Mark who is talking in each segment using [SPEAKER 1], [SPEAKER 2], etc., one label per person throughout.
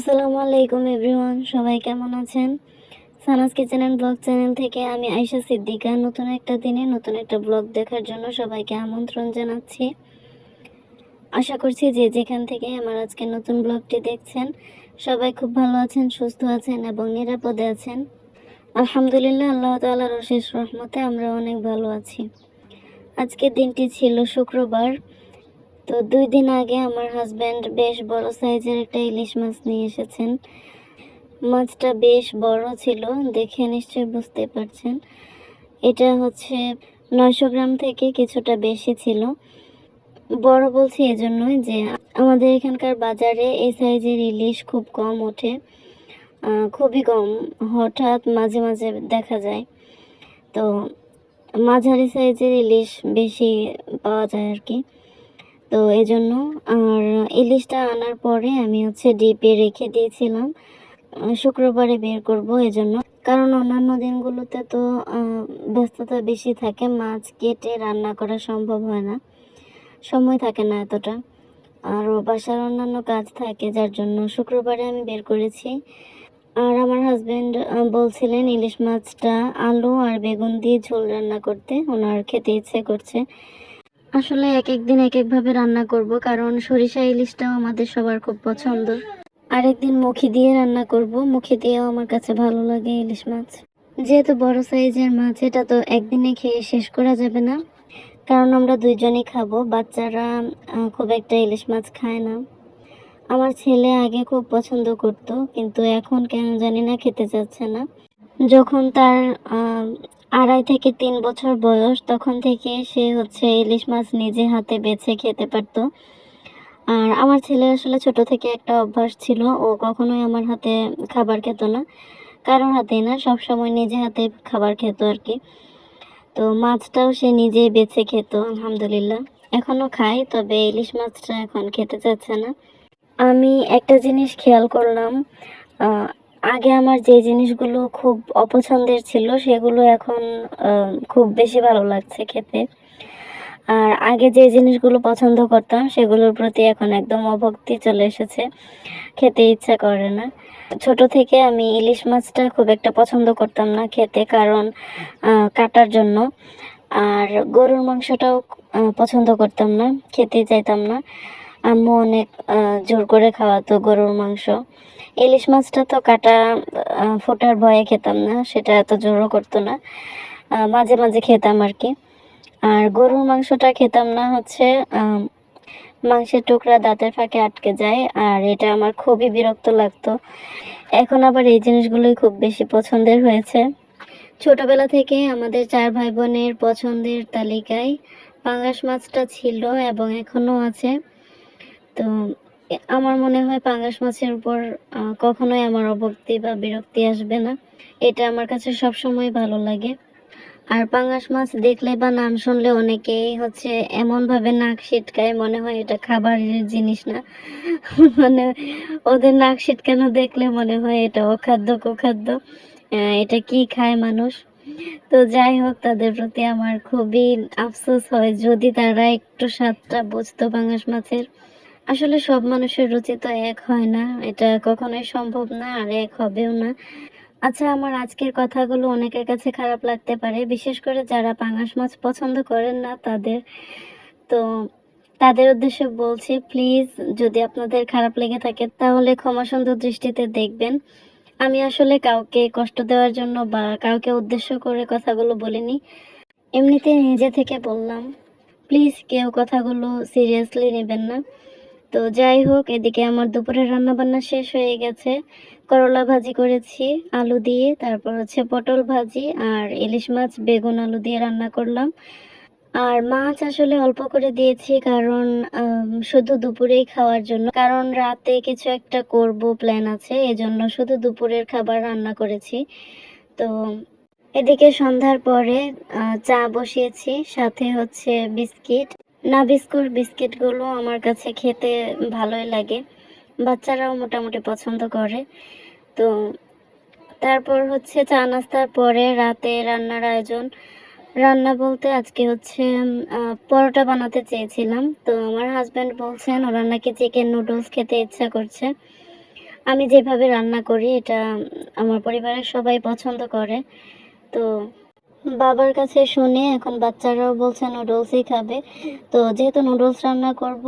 [SPEAKER 1] আসসালামু আলাইকুম এভরিওয়ান, সবাই কেমন আছেন? Sana's kitchen and blog channel থেকে আমি আয়েশা সিদ্দিকা নতুন একটা দিনে নতুন একটা ব্লগ দেখার জন্য সবাইকে আমন্ত্রণ জানাচ্ছি। আশা করছি যে যেখান থেকে আমার আজকে নতুন ব্লগটি দেখছেন সবাই খুব ভালো আছেন, সুস্থ আছেন এবং নিরাপদে আছেন। আলহামদুলিল্লাহ, আল্লাহ তাআলার অশেষ রহমতে আমরা অনেক ভালো আছি। আজকের দিনটি ছিল শুক্রবার। তো 2 দিন আগে আমার হাজব্যান্ড বেশ বড় সাইজের একটা ইলিশ মাছ নিয়ে এসেছেন। মাছটা বেশ বড় ছিল, দেখে নিশ্চয়ই বুঝতে পারছেন। এটা হচ্ছে 900 গ্রাম থেকে কিছুটা বেশি ছিল। বড় বলছি এজন্যই যে আমাদের এখানকার বাজারে এই সাইজের ইলিশ খুব কম ওঠে, খুবই কম, হঠাৎ মাঝে মাঝে দেখা যায়। তো মাঝারি সাইজের ইলিশ বেশি পাওয়া যায় আর কি। তো এজন্য আর ইলিশটা আনার পরে আমি ডিপে রেখে দিয়েছিলাম, শুক্রবারে বের করব এজন্য। কারণ অন্যান্য দিনগুলোতে তো ব্যস্ততা বেশি থাকে, মাছ কেটে রান্না করা সম্ভব হয় না, সময় থাকে না এতটা, আরও বাসার অন্যান্য কাজ থাকে, যার জন্য শুক্রবারে আমি বের করেছি। আর আমার হাজব্যান্ড বলছিলেন ইলিশ মাছটা আলু আর বেগুন দিয়ে ঝোল রান্না করতে, ওনার খেতে ইচ্ছে করছে। আসলে এক এক দিন এক একভাবে রান্না করব, কারণ সরিষা ইলিশটাও আমাদের সবার খুব পছন্দ। আরেকদিন মুখি দিয়ে রান্না করব, মুখি দিয়েও আমার কাছে ভালো লাগে ইলিশ মাছ। যেহেতু বড় সাইজের মাছ, এটা তো একদিনে খেয়ে শেষ করা যাবে না, কারণ আমরা দুইজনই খাবো। বাচ্চারা খুব একটা ইলিশ মাছ খায় না। আমার ছেলে আগে খুব পছন্দ করত, কিন্তু এখন কেন জানি না খেতে চাচ্ছে না। যখন তার 2.5 থেকে 3 বছর বয়স, তখন থেকে সে ইলিশ মাছ নিজে হাতে বেছে খেতে পারতো। আর আমার ছেলে আসলে ছোট থেকে একটা অভ্যাস ছিল, ও কখনোই আমার হাতে খাবার খেত না, কারোর হাতেই না, সবসময় নিজে হাতে খাবার খেত আর কি। তো মাছটাও সে নিজেই বেছে খেত, আলহামদুলিল্লাহ। এখনও খায়, তবে ইলিশ মাছটা এখন খেতে চাচ্ছে না। আমি একটা জিনিস খেয়াল করলাম, আগে আমার যে জিনিসগুলো খুব অপছন্দের ছিল সেগুলো এখন খুব বেশি ভালো লাগছে খেতে। আর আগে যে জিনিসগুলো পছন্দ করতাম সেগুলোর প্রতি এখন একদম অভক্তি চলে এসেছে, খেতে ইচ্ছা করে না। ছোট থেকে আমি ইলিশ মাছটা খুব একটা পছন্দ করতাম না খেতে, কারণ কাটার জন্য। আর গরুর মাংসটাও পছন্দ করতাম না, খেতে চাইতাম না। আম্মু অনেক জোর করে খাওয়াতো গরুর মাংস। ইলিশ মাছটা তো কাটা ফোটার ভয়ে খেতাম না, সেটা এত জোরও করতো না, মাঝে মাঝে খেতাম আর কি। আর গরুর মাংসটা খেতাম না মাংসের টুকরা দাঁতের ফাঁকে আটকে যায়, আর এটা আমার খুবই বিরক্ত লাগতো। এখন আবার এই জিনিসগুলোই খুব বেশি পছন্দের হয়েছে। ছোটবেলা থেকে আমাদের 4 ভাই বোনের পছন্দের তালিকায় পাঙ্গাস মাছটা ছিল এবং এখনো আছে। তো আমার মনে হয় পাঙ্গাস মাছের উপর কখনোই আমার অভক্তি বা বিরক্তি আসবে না। এটা আমার কাছে সবসময় ভালো লাগে। আর পাঙ্গাস মাছ দেখলে বা নাম শুনলে অনেকেই এমনভাবে নাক সিটকায়, মনে হয় এটা খাবারের জিনিস না। মানে ওদের নাক সিটকানো দেখলে মনে হয় এটা অখাদ্য কুখাদ্য, এটা কি খায় মানুষ। তো যাই হোক, তাদের প্রতি আমার খুবই আফসোস হয়, যদি তারা একটু স্বাদটা বুঝতো পাঙ্গাস মাছের। আসলে সব মানুষের রুচি তো এক হয় না, এটা কখনোই সম্ভব না, আর এক হবেও না। আচ্ছা, আমার আজকের কথাগুলো অনেকের কাছে খারাপ লাগতে পারে, বিশেষ করে যারা পাঙ্গাস মাছ পছন্দ করেন না তাদের। তো তাদের উদ্দেশ্যে বলছি, প্লিজ যদি আপনাদের খারাপ লেগে থাকে তাহলে ক্ষমা সুন্দর দৃষ্টিতে দেখবেন। আমি আসলে কাউকে কষ্ট দেওয়ার জন্য বা কাউকে উদ্দেশ্য করে কথাগুলো বলিনি, এমনিতে নিজে থেকে বললাম। প্লিজ কেউ কথাগুলো সিরিয়াসলি নেবেন না। তো যাই হোক, এদিকে আমার দুপুরের রান্না বান্না শেষ হয়ে গেছে। করলা ভাজি করেছি আলু দিয়ে, তারপর পটল ভাজি, আর ইলিশ মাছ বেগুন আলু দিয়ে রান্না করলাম। আর মাছ আসলে অল্প করে দিয়েছি, কারণ শুধু দুপুরেই খাওয়ার জন্য, কারণ রাতে কিছু একটা করব প্ল্যান আছে, এজন্য শুধু দুপুরের খাবার রান্না করেছি। তো এদিকে সন্ধ্যার পরে চা বসিয়েছি, সাথে বিস্কিট। না, বিস্কিটগুলো আমার কাছে খেতে ভালোই লাগে, বাচ্চারাও মোটামুটি পছন্দ করে। তো তারপর চা নাস্তার পরে রাতে রান্নার আয়োজন। রান্না বলতে আজকে পরোটা বানাতে চেয়েছিলাম, তো আমার হাজব্যান্ড বলছেন ওরা নাকি চিকেন নুডলস খেতে ইচ্ছা করছে। আমি যেভাবে রান্না করি এটা আমার পরিবারের সবাই পছন্দ করে। তো বাবার কাছে শুনে এখন বাচ্চারাও বলছে নুডলসই খাবে। তো যেহেতু নুডলস রান্না করব,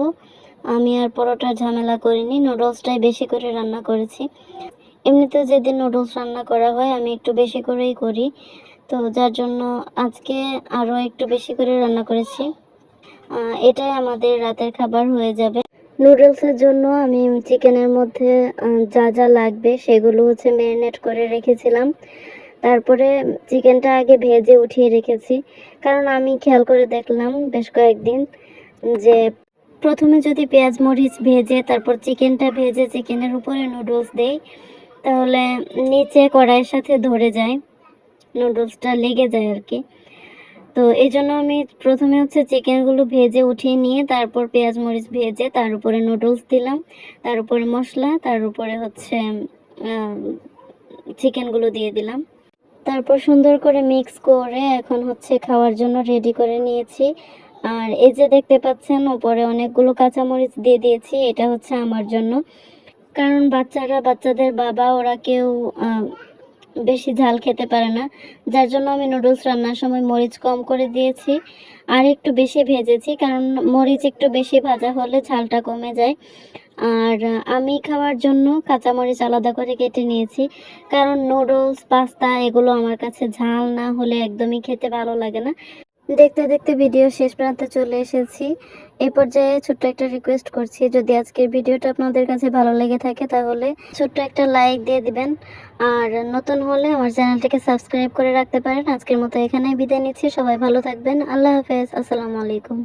[SPEAKER 1] আমি আর পরোটার ঝামেলা করিনি, নুডলসটাই বেশি করে রান্না করেছি। এমনিতেও যেদিন নুডলস রান্না করা হয় আমি একটু বেশি করেই করি। তো যার জন্য আজকে আরও একটু বেশি করে রান্না করেছি। এটাই আমাদের রাতের খাবার হয়ে যাবে। নুডলসের জন্য আমি চিকেনের মধ্যে যা যা লাগবে সেগুলো হচ্ছে ম্যারিনেট করে রেখেছিলাম। তারপরে চিকেনটা আগে ভেজে উঠিয়ে রেখেছি, কারণ আমি খেয়াল করে দেখলাম বেশ কয়েকদিন যে প্রথমে যদি পেঁয়াজ মরিচ ভেজে তারপর চিকেনটা ভেজে চিকেনের উপরে নুডলস দেই, তাহলে নিচে কড়াইয়ের সাথে ধরে যায়, নুডলসটা লেগে যায় আর কি। তো এই জন্য আমি প্রথমে হচ্ছে চিকেনগুলো ভেজে উঠিয়ে নিয়ে তারপর পেঁয়াজ মরিচ ভেজে তার উপরে নুডলস দিলাম, তার উপরে মশলা, তার উপরে হচ্ছে চিকেনগুলো দিয়ে দিলাম। তারপর সুন্দর করে মিক্স করে এখন হচ্ছে খাওয়ার জন্য রেডি করে নিয়েছি। আর এই যে দেখতে পাচ্ছেন উপরে অনেকগুলো কাঁচামরিচ দিয়ে দিয়েছি, এটা হচ্ছে আমার জন্য, কারণ বাচ্চাদের বাবা ওরা কেউ বেশি ঝাল খেতে পারে না, যার জন্য আমি নুডলস রান্নার সময় মরিচ কম করে দিয়েছি আর একটু বেশি ভেজেছি, কারণ মরিচ একটু বেশি ভাজা হলে ঝালটা কমে যায়। আর আমি খাওয়ার জন্য কাঁচামরিচ আলাদা করে কেটে নিয়েছি, কারণ নুডলস পাস্তা এগুলো আমার কাছে ঝাল না হলে একদমই খেতে ভালো লাগে না। দেখতে দেখতে ভিডিও শেষ প্রান্তে চলে এসেছি। এই পর্যায়ে ছোট্ট একটা রিকোয়েস্ট করছি, যদি আজকের ভিডিওটা আপনাদের কাছে ভালো লেগে থাকে তাহলে ছোট্ট একটা লাইক দিয়ে দিবেন, আর নতুন হলে আমার চ্যানেলটিকে সাবস্ক্রাইব করে রাখতে পারেন। আজকের মতো এখানেই বিদায় নিচ্ছি, সবাই ভালো থাকবেন, আল্লাহ হাফেজ, আসসালামু আলাইকুম।